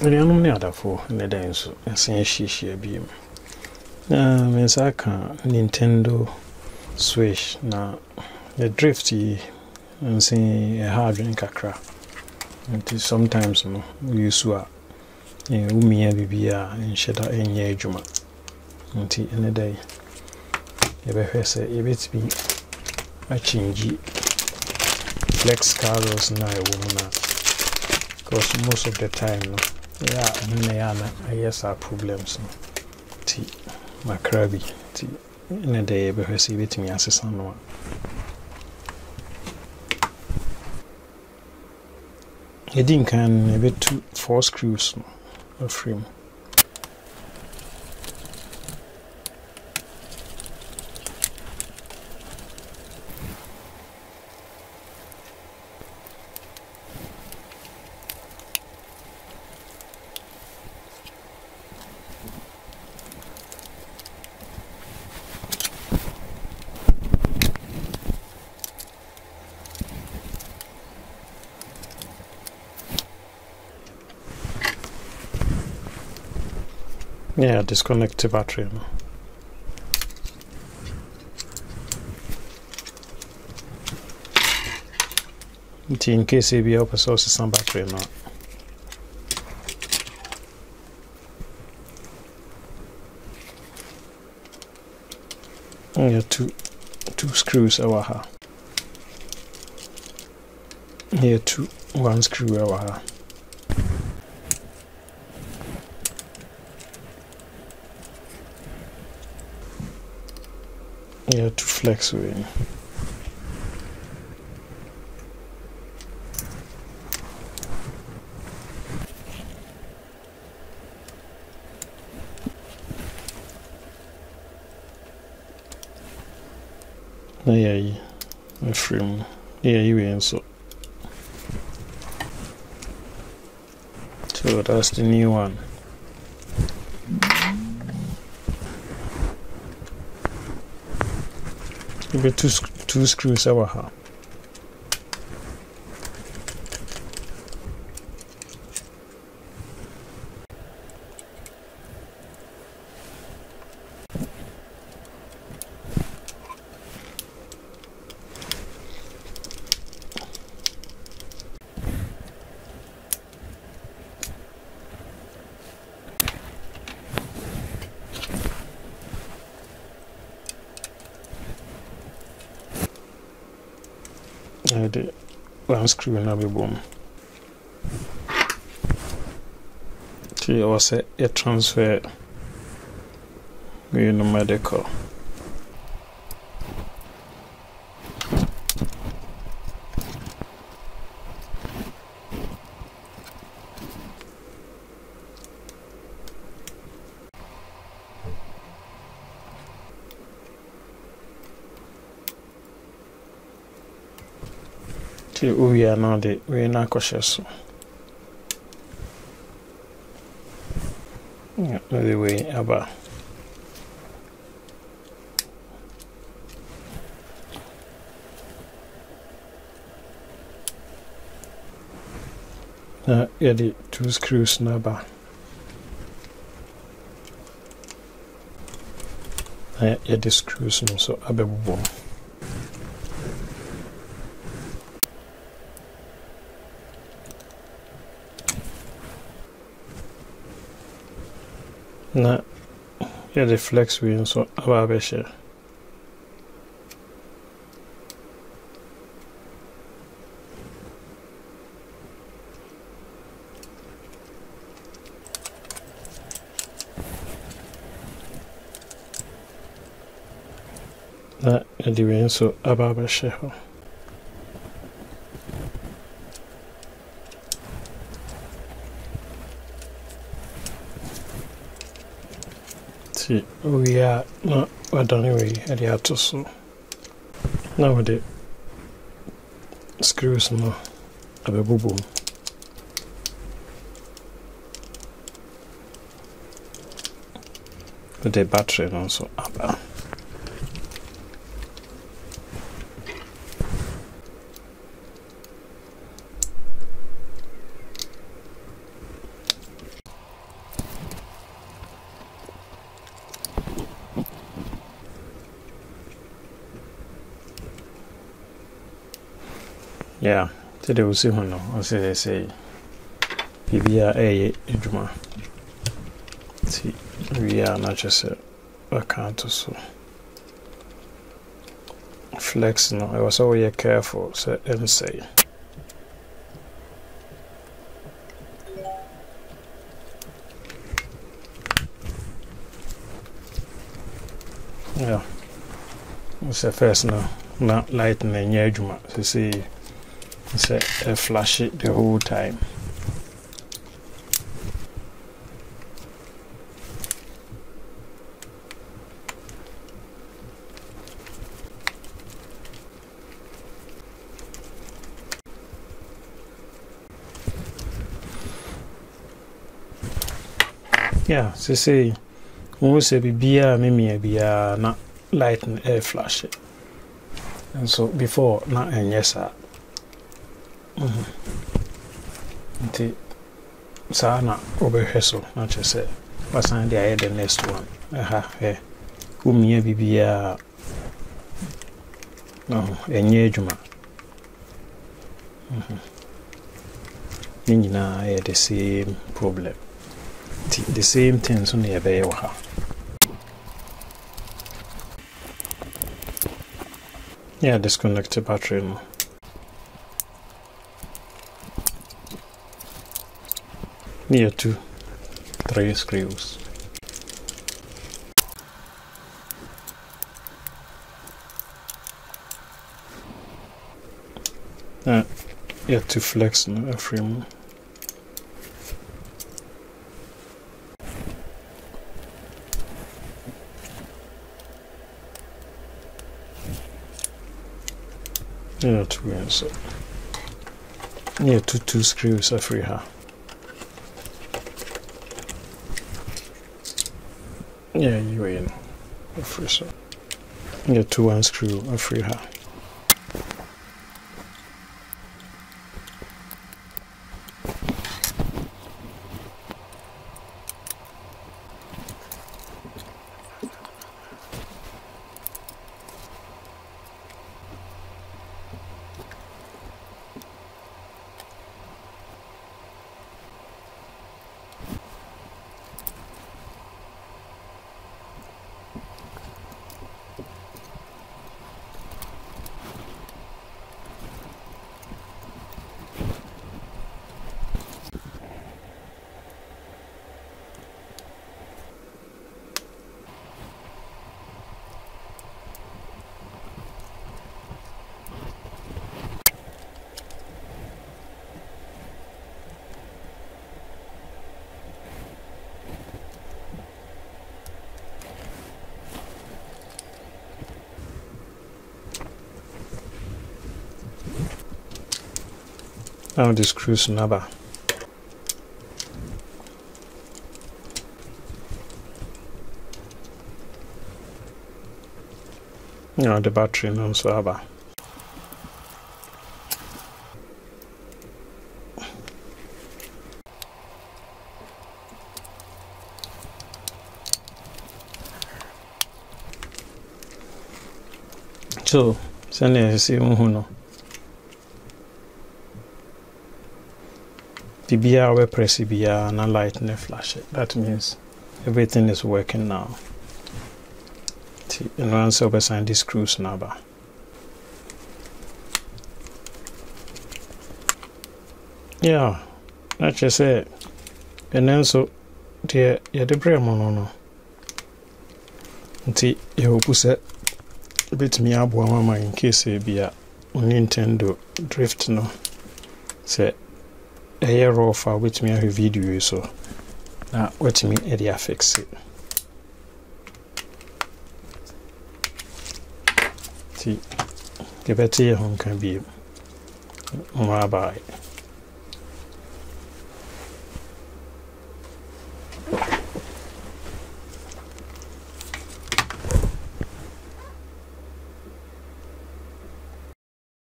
Rianum ne adafo ne den so ense hihia biem. Me saka Nintendo Switch na the drift ense hardware kakra. And sometimes no we use a umia bibia enhyeda enye adwuma. Nti ene day yebehwe se yebetbi a change flex cards na na, because most of the time no yes our problems no ti makrabi ti ene day yebehwe se yebetimi asesa no Edin can a bit 4 screws of frame. Yeah, disconnect the battery now. In case you be up source some battery now. Yeah, two screws over here. Here one screw over here. Yeah, to flex away. Yeah, my frame. Yeah, you win so that's the new one. Maybe two screws over here. The one screw na be boom. See, I was a transfer. We no medical. We are now we're not cautious. Yeah, the way about. Yeah, the 2 screws now about. Yeah, the screws no so abebo. Na yeah, the flex wheel so ababeshe. Na the wheel so ababeshe. See, we are not done away at the outer so now with the screws no abebo. With the battery also up. Yeah, today we see one. I say PBR a Juma. See, we are not just a account so flex. No, I was always careful. So and say. Yeah, it's the first now. Not lighting and yeah, Juma. So see, it's a flash it the whole time. Yeah, so say, when we say be not light and air flash it. And so before, not and yes, sir. Sana over hustle, not just say, what's on the next one. Hey, who me be no, and ye Juma. I had the same problem. The same things on the bay. Yeah, disconnect the battery now. Near 2-3 screws. Yeah, to flex now a frame. Yeah, so yeah, two screws are free her. Yeah, you in free so. Yeah, 1 screw are free her. Now the screws number. Now the battery non so haba. So, send it see no. PBR we press PBR and a light and a flash it. That means everything is working now. And once over sign the screws number. Yeah, that's just it. And then so the brain no. Until you push it a bit me up mama in case it be a Nintendo Drift no. Say a year off which me a video so now what me area fix it. See the better home can be more about it.